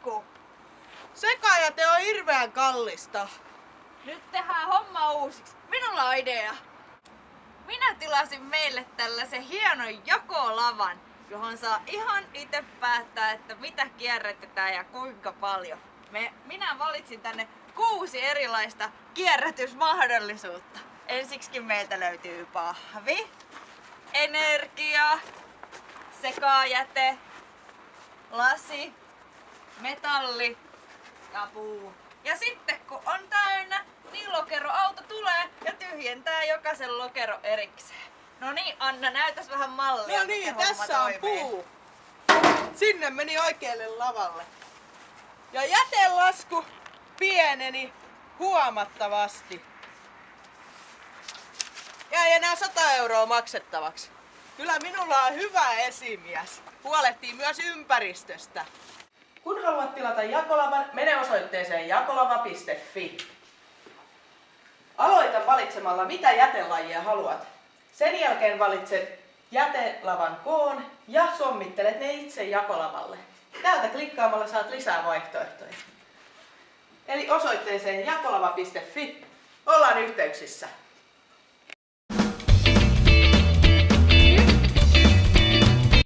lasku. Sekajäte on hirveän kallista. Nyt tehdään homma uusiksi. Minulla on idea. Minä tilasin meille tällaisen hienon jakolavan, johon saa ihan itse päättää, että mitä kierrätetään ja kuinka paljon. Minä valitsin tänne 6 erilaista kierrätysmahdollisuutta. Ensiksikin meiltä löytyy pahvi, energia, sekajäte, lasi, metalli ja puu. Ja sitten kun on täynnä, niin lokeroauto tulee ja tyhjentää jokaisen lokero erikseen. No niin, Anna, näytäs vähän mallia. No niin, tässä on puu. Sinne meni oikealle lavalle. Ja jätelasku pieneni huomattavasti. Jäi enää 100 € maksettavaksi. Kyllä minulla on hyvä esimies. Huolehtii myös ympäristöstä. Kun haluat tilata jakolavan, mene osoitteeseen jakolava.fi. Aloita valitsemalla, mitä jätelajia haluat. Sen jälkeen valitset jätelavan koon ja sommittelet ne itse jakolavalle. Täältä klikkaamalla saat lisää vaihtoehtoja. Eli osoitteeseen jakolava.fi. Ollaan yhteyksissä.